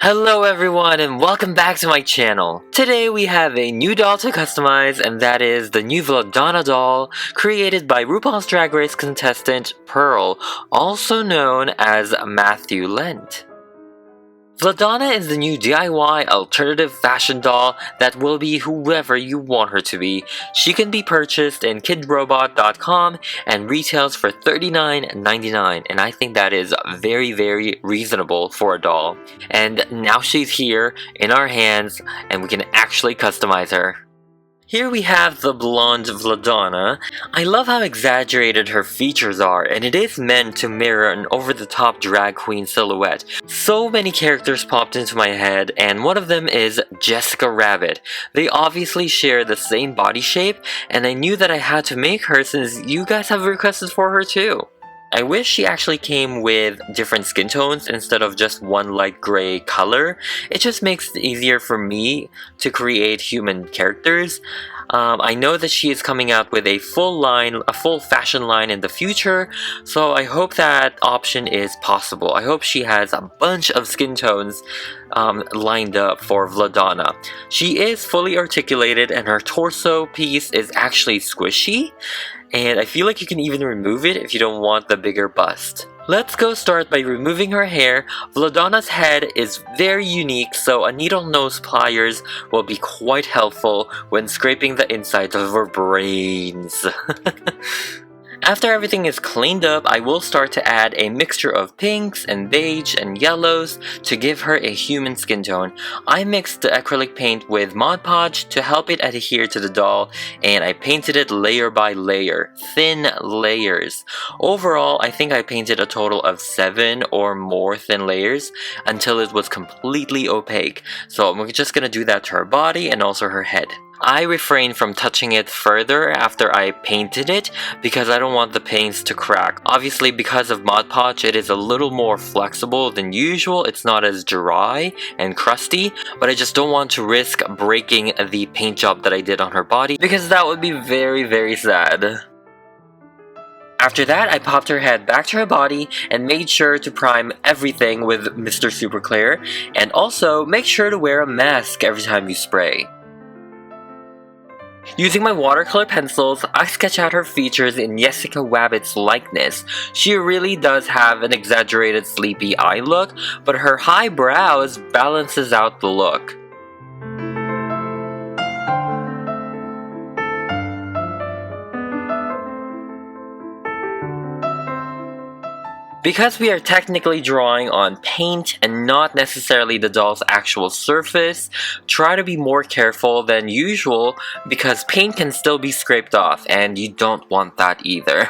Hello everyone and welcome back to my channel. Today we have a new doll to customize, and that is the new Vladonna doll created by RuPaul's Drag Race contestant Pearl, also known as Matthew Lent. Vladonna is the new DIY alternative fashion doll that will be whoever you want her to be. She can be purchased in kidrobot.com and retails for $39.99, and I think that is very reasonable for a doll. And now she's here in our hands and we can actually customize her. Here we have the blonde Vladonna. I love how exaggerated her features are, and it is meant to mirror an over-the-top drag queen silhouette. So many characters popped into my head, and one of them is Yessica Wabbit. They obviously share the same body shape, and I knew that I had to make her since you guys have requested for her too. I wish she actually came with different skin tones instead of just one light gray color. It just makes it easier for me to create human characters. I know that she is coming out with a full fashion line in the future, so I hope that option is possible. I hope she has a bunch of skin tones lined up for Vladonna. She is fully articulated and her torso piece is actually squishy. And I feel like you can even remove it if you don't want the bigger bust. Let's go start by removing her hair. Vladonna's head is very unique, so a needle nose pliers will be quite helpful when scraping the insides of her brains. After everything is cleaned up, I will start to add a mixture of pinks and beige and yellows to give her a human skin tone. I mixed the acrylic paint with Mod Podge to help it adhere to the doll, and I painted it layer by layer, thin layers. Overall, I think I painted a total of 7 or more thin layers until it was completely opaque. So I'm just gonna do that to her body and also her head. I refrained from touching it further after I painted it because I don't want the paints to crack. Obviously, because of Mod Podge, it is a little more flexible than usual. It's not as dry and crusty, but I just don't want to risk breaking the paint job that I did on her body because that would be very sad. After that, I popped her head back to her body and made sure to prime everything with Mr. Super Clear, and also make sure to wear a mask every time you spray. Using my watercolor pencils, I sketch out her features in Yessica Wabbit's likeness. She really does have an exaggerated sleepy eye look, but her high brows balances out the look. Because we are technically drawing on paint and not necessarily the doll's actual surface, try to be more careful than usual because paint can still be scraped off and you don't want that either.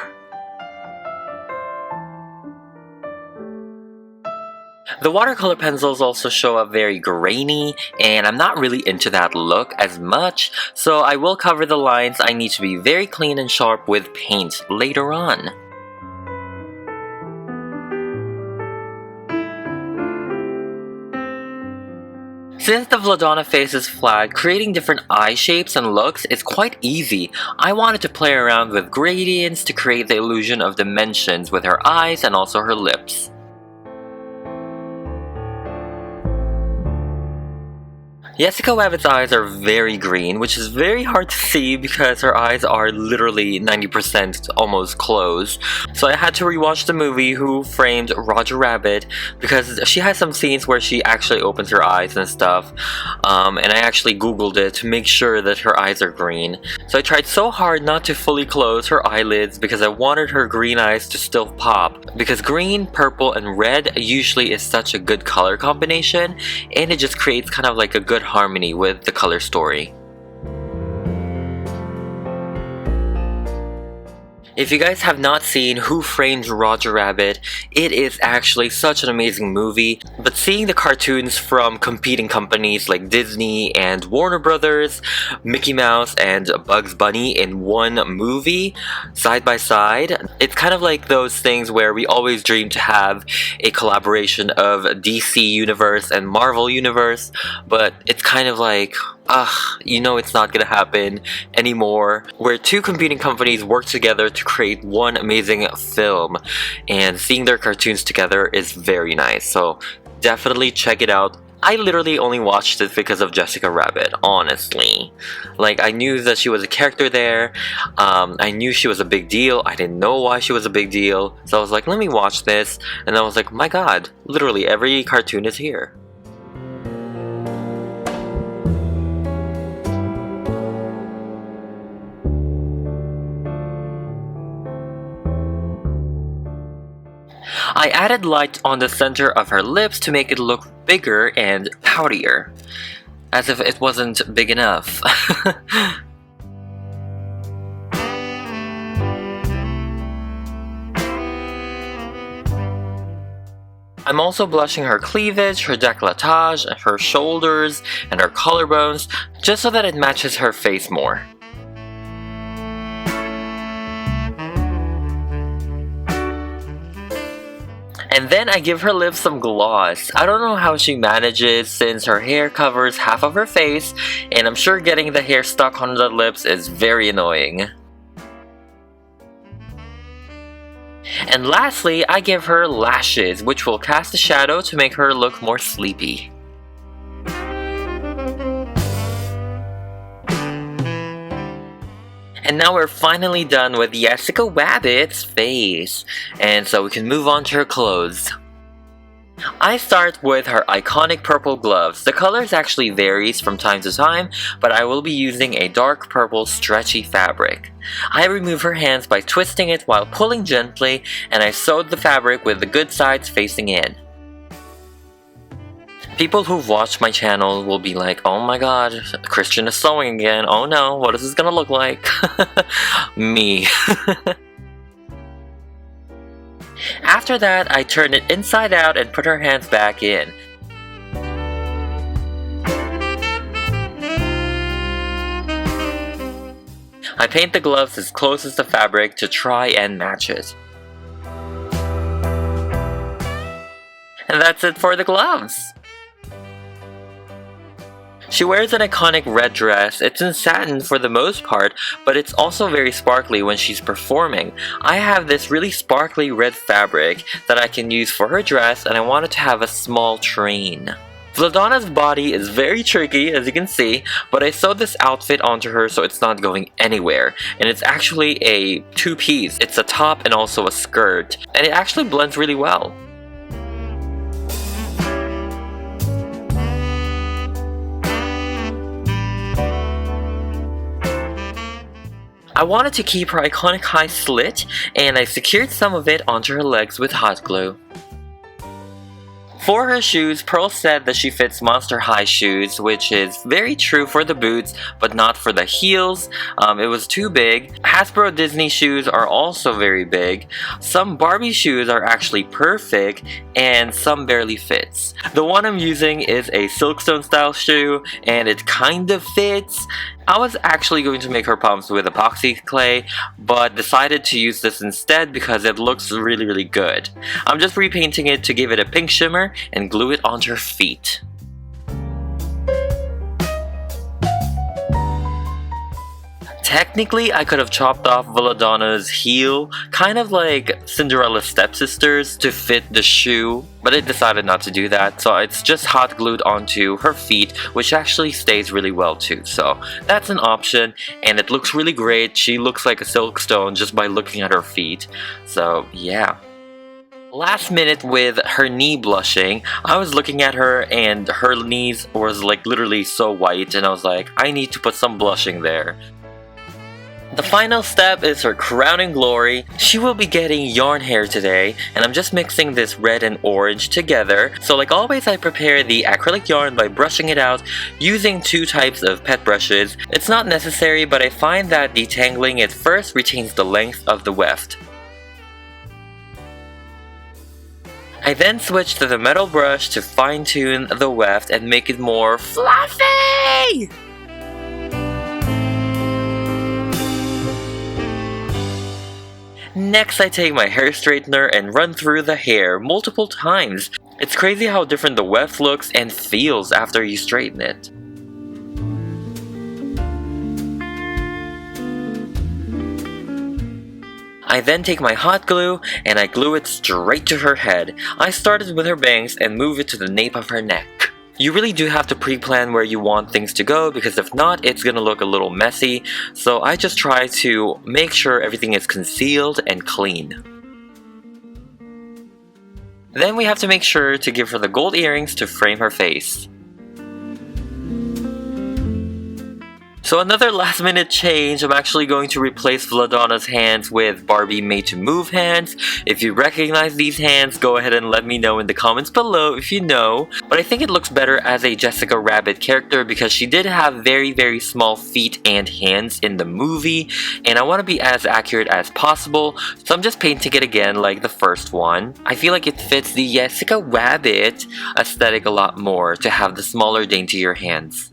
The watercolor pencils also show up very grainy, and I'm not really into that look as much, so I will cover the lines I need to be very clean and sharp with paint later on. Since the Vladonna face is flat, creating different eye shapes and looks is quite easy. I wanted to play around with gradients to create the illusion of dimensions with her eyes and also her lips. Yessica Wabbit's eyes are very green, which is very hard to see because her eyes are literally 90% almost closed. So I had to rewatch the movie Who Framed Roger Rabbit because she has some scenes where she actually opens her eyes and stuff. And I actually googled it to make sure that her eyes are green. So I tried so hard not to fully close her eyelids because I wanted her green eyes to still pop. Because green, purple, and red usually is such a good color combination, and it just creates kind of like a good harmony with the color story. If you guys have not seen Who Framed Roger Rabbit, it is actually such an amazing movie, but seeing the cartoons from competing companies like Disney and Warner Brothers, Mickey Mouse and Bugs Bunny in one movie, side by side, it's kind of like those things where we always dream to have a collaboration of DC Universe and Marvel Universe, but it's kind of like, you know it's not gonna happen anymore, where two competing companies work together to create one amazing film, and seeing their cartoons together is very nice, so definitely check it out I literally only watched it because of Yessica Wabbit, honestly. Like, I knew that she was a character there, I knew she was a big deal, I didn't know why she was a big deal, so I was like, let me watch this, and I was like, my god, literally every cartoon is here. I added light on the center of her lips to make it look bigger and poutier, as if it wasn't big enough. I'm also blushing her cleavage, her décolletage, her shoulders, and her collarbones, just so that it matches her face more. And then I give her lips some gloss. I don't know how she manages since her hair covers half of her face, and I'm sure getting the hair stuck on the lips is very annoying. And lastly, I give her lashes, which will cast a shadow to make her look more sleepy. And now we're finally done with Yessica Wabbit's face, and so we can move on to her clothes. I start with her iconic purple gloves. The colors actually varies from time to time, but I will be using a dark purple stretchy fabric. I remove her hands by twisting it while pulling gently, and I sewed the fabric with the good sides facing in. People who've watched my channel will be like, oh my god, Christian is sewing again, oh no, what is this gonna look like? Me. After that, I turn it inside out and put her hands back in. I paint the gloves as close as the fabric to try and match it. And that's it for the gloves! She wears an iconic red dress. It's in satin for the most part, but it's also very sparkly when she's performing. I have this really sparkly red fabric that I can use for her dress, and I wanted to have a small train. Vladonna's body is very tricky, as you can see, but I sewed this outfit onto her so it's not going anywhere. And it's actually a two-piece. It's a top and also a skirt, and it actually blends really well. I wanted to keep her iconic high slit, and I secured some of it onto her legs with hot glue. For her shoes, Pearl said that she fits Monster High shoes, which is very true for the boots, but not for the heels. It was too big. Hasbro Disney shoes are also very big. Some Barbie shoes are actually perfect, and some barely fits. The one I'm using is a Silkstone style shoe, and it kind of fits. I was actually going to make her pumps with epoxy clay, but decided to use this instead because it looks really good. I'm just repainting it to give it a pink shimmer and glue it onto her feet. Technically, I could have chopped off Vladonna's heel, kind of like Cinderella's stepsisters, to fit the shoe, but I decided not to do that, so it's just hot glued onto her feet, which actually stays really well too, so that's an option, and it looks really great. She looks like a Silkstone just by looking at her feet, so yeah. Last minute with her knee blushing, I was looking at her and her knees was like literally so white, and I was like, I need to put some blushing there. The final step is her crowning glory. She will be getting yarn hair today, and I'm just mixing this red and orange together. So like always, I prepare the acrylic yarn by brushing it out using two types of pet brushes. It's not necessary, but I find that detangling it first retains the length of the weft. I then switch to the metal brush to fine-tune the weft and make it more fluffy! Next, I take my hair straightener and run through the hair multiple times. It's crazy how different the weft looks and feels after you straighten it. I then take my hot glue and I glue it straight to her head. I started with her bangs and move it to the nape of her neck. You really do have to pre-plan where you want things to go, because if not, it's gonna look a little messy. So I just try to make sure everything is concealed and clean. Then we have to make sure to give her the gold earrings to frame her face. So another last minute change, I'm actually going to replace Vladonna's hands with Barbie Made to Move hands. If you recognize these hands, go ahead and let me know in the comments below if you know. But I think it looks better as a Yessica Wabbit character because she did have very small feet and hands in the movie, and I want to be as accurate as possible, so I'm just painting it again like the first one. I feel like it fits the Yessica Wabbit aesthetic a lot more to have the smaller, daintier hands.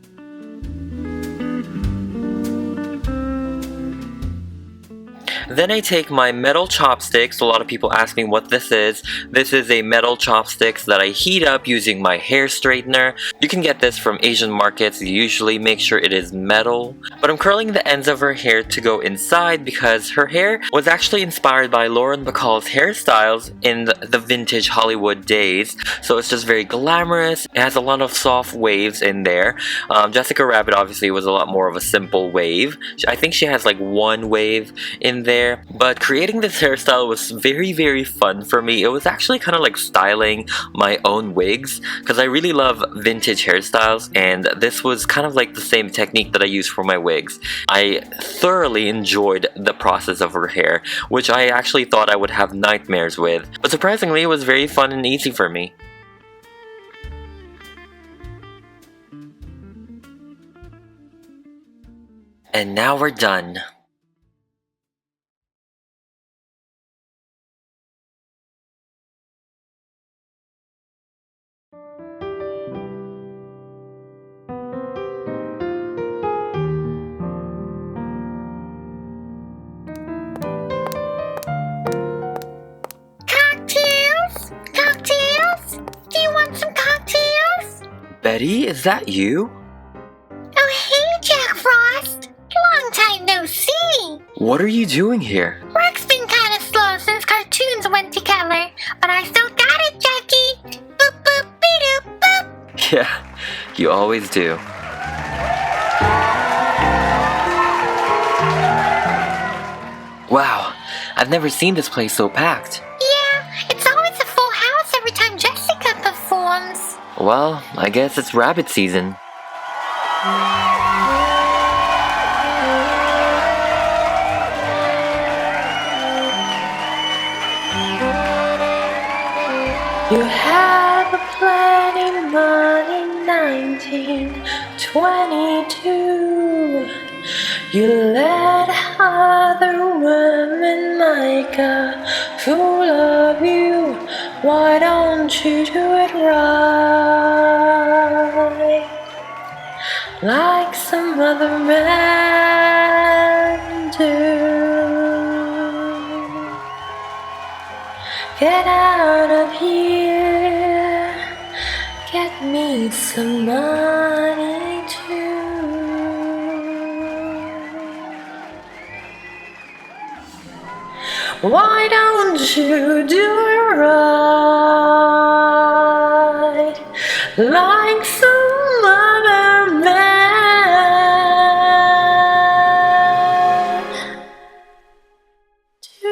Then I take my metal chopsticks. A lot of people ask me what this is. This is a metal chopsticks that I heat up using my hair straightener. You can get this from Asian markets. You usually make sure it is metal. But I'm curling the ends of her hair to go inside because her hair was actually inspired by Lauren Bacall's hairstyles in the vintage Hollywood days. So it's just very glamorous. It has a lot of soft waves in there. Yessica Wabbit obviously was a lot more of a simple wave. I think she has like one wave in there. But creating this hairstyle was very fun for me. It was actually kind of like styling my own wigs because I really love vintage hairstyles, and this was kind of like the same technique that I use for my wigs. I thoroughly enjoyed the process of her hair, which I actually thought I would have nightmares with, but surprisingly it was very fun and easy for me. And now we're done. Betty, is that you? Oh, hey, Jack Frost. Long time no see. What are you doing here? Work's been kind of slow since cartoons went to color, but I still got it, Jackie. Boop, boop, be-doop, boop. Yeah, you always do. Wow, I've never seen this place so packed. Yeah, it's always a full house every time Jessica performs. Well, I guess it's rabbit season. You have a plenty money, 1922. You let other women make a fool of you. Why don't you do it right, like some other men do? Get out of here, get me some money too. Why don't you do it right, like some other man do?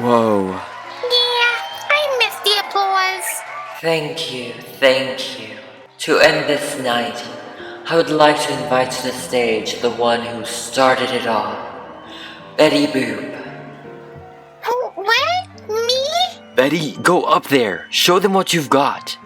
Whoa. Thank you. To end this night, I would like to invite to the stage the one who started it all, Betty Boop. What? Me? Betty, go up there. Show them what you've got.